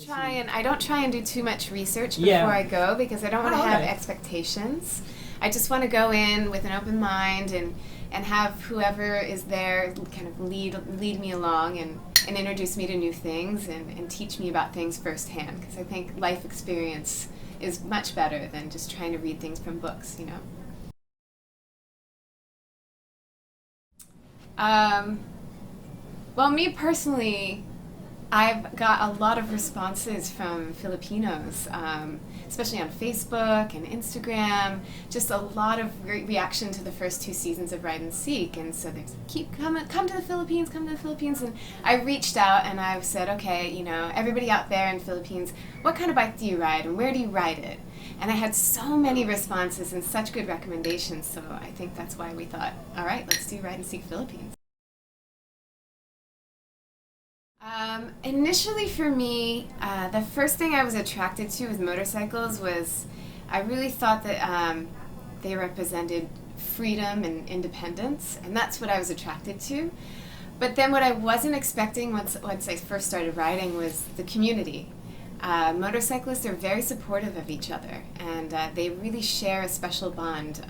I don't try and do too much research before I go because I don't want to have expectations. I just want to go in with an open mind and have whoever is there kind of lead me along and introduce me to new things and teach me about things firsthand, because I think life experience is much better than just trying to read things from books, you know. Well, me personally, I've got a lot of responses from Filipinos, especially on Facebook and Instagram. Just a lot of great reaction to the first two seasons of Ride and Seek, and so they keep come to the Philippines, come to the Philippines. And I reached out and I've said, okay, you know, everybody out there in the Philippines, what kind of bike do you ride and where do you ride it? And I had so many responses and such good recommendations, so I think that's why we thought, all right, let's do Ride and Seek Philippines. Initially for me, the first thing I was attracted to with motorcycles was I really thought that they represented freedom and independence, and that's what I was attracted to. But then what I wasn't expecting once I first started riding was the community. Motorcyclists are very supportive of each other, and they really share a special bond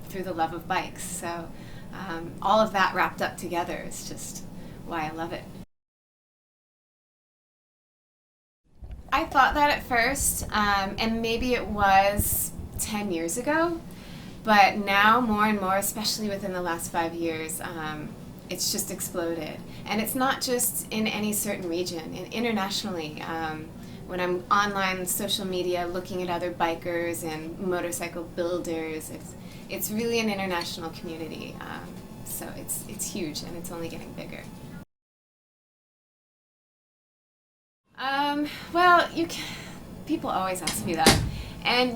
through the love of bikes. So all of that wrapped up together is just why I love it. I thought that at first, and maybe it was 10 years ago, but now more and more, especially within the last 5 years, it's just exploded. And it's not just in any certain region, internationally. When I'm online, social media, looking at other bikers and motorcycle builders, it's really an international community. So it's huge, and it's only getting bigger. Well, people always ask me that, and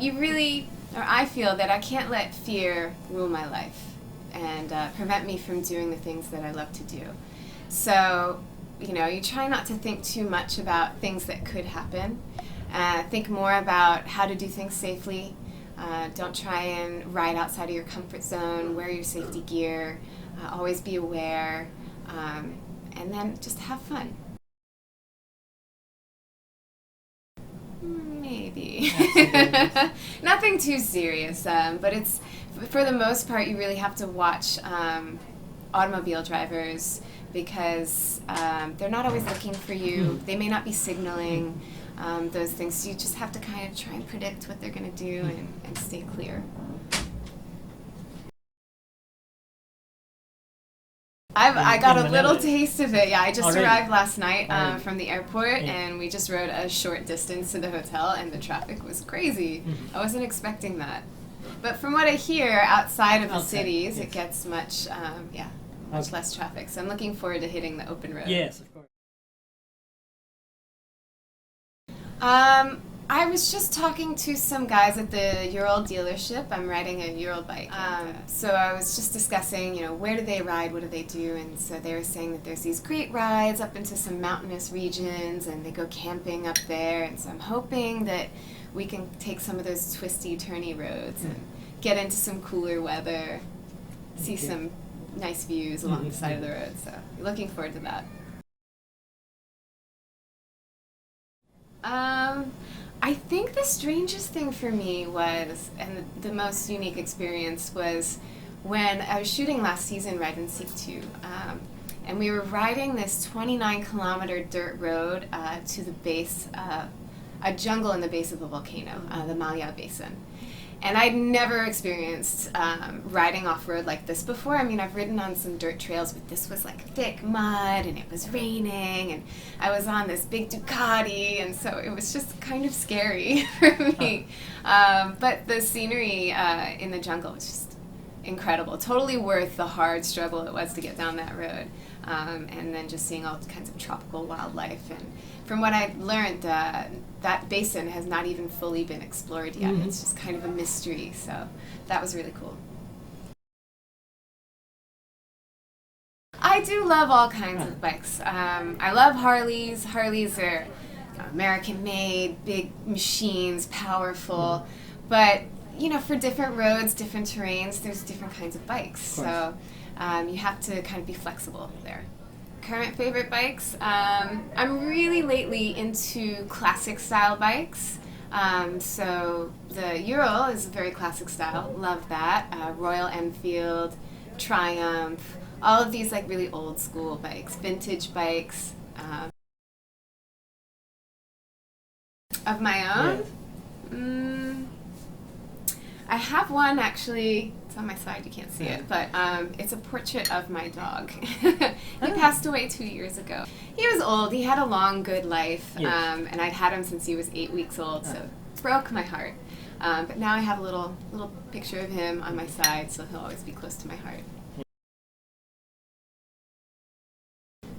I feel that I can't let fear rule my life and prevent me from doing the things that I love to do. So, you know, you try not to think too much about things that could happen. Think more about how to do things safely. Don't try and ride outside of your comfort zone. Wear your safety gear. Always be aware, and then just have fun. Maybe. Nothing too serious, but it's, for the most part, you really have to watch automobile drivers because they're not always looking for you. They may not be signaling, those things. So you just have to kind of try and predict what they're going to do and stay clear. I got a little taste of it. Yeah, I just arrived last night from the airport, and we just rode a short distance to the hotel, and the traffic was crazy. I wasn't expecting that. But from what I hear, outside of the cities, it gets much less traffic. So I'm looking forward to hitting the open road. Yes, of course. I was just talking to some guys at the Ural dealership. I'm riding a Ural bike. So I was just discussing, you know, where do they ride, what do they do, and so they were saying that there's these great rides up into some mountainous regions, and they go camping up there, and so I'm hoping that we can take some of those twisty, turny roads and get into some cooler weather, see some nice views along the side of the road, so looking forward to that. I think the strangest thing for me was, and the most unique experience was when I was shooting last season, Ride and Seek 2, and we were riding this 29-kilometer dirt road to the base of a jungle in the base of a volcano, the Maya Basin. And I'd never experienced riding off-road like this before. I mean, I've ridden on some dirt trails, but this was like thick mud, and it was raining, and I was on this big Ducati, and so it was just kind of scary for me. But the scenery in the jungle was just incredible. Totally worth the hard struggle it was to get down that road. And then just seeing all kinds of tropical wildlife. And from what I learned, that basin has not even fully been explored yet. It's just kind of a mystery, so that was really cool. I do love all kinds of bikes. I love Harleys. Harleys are American-made, big machines, powerful, but you know, for different roads, different terrains, there's different kinds of bikes. So you have to kind of be flexible there. current favorite bikes. I'm really lately into classic style bikes. So the Ural is a very classic style. Love that. Royal Enfield, Triumph, all of these like really old school bikes, vintage bikes. Of my own? Yeah. I have one actually. It's on my side, you can't see it, but it's a portrait of my dog. He passed away 2 years ago. He was old, he had a long, good life, and I'd had him since he was 8 weeks old, so it broke my heart. But now I have a little picture of him on my side, so he'll always be close to my heart.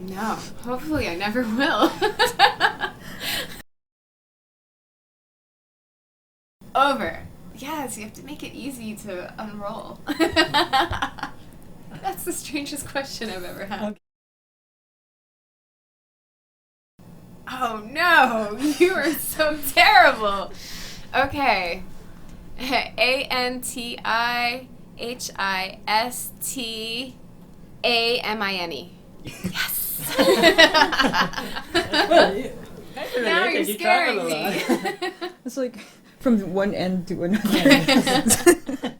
No, hopefully I never will. Over. Yes, you have to make it easy to unroll. That's the strangest question I've ever had. Okay. Oh no, you are so terrible. Okay. ANTIHISTAMINE. Yes. Now you're scaring me. It's like from one end to another.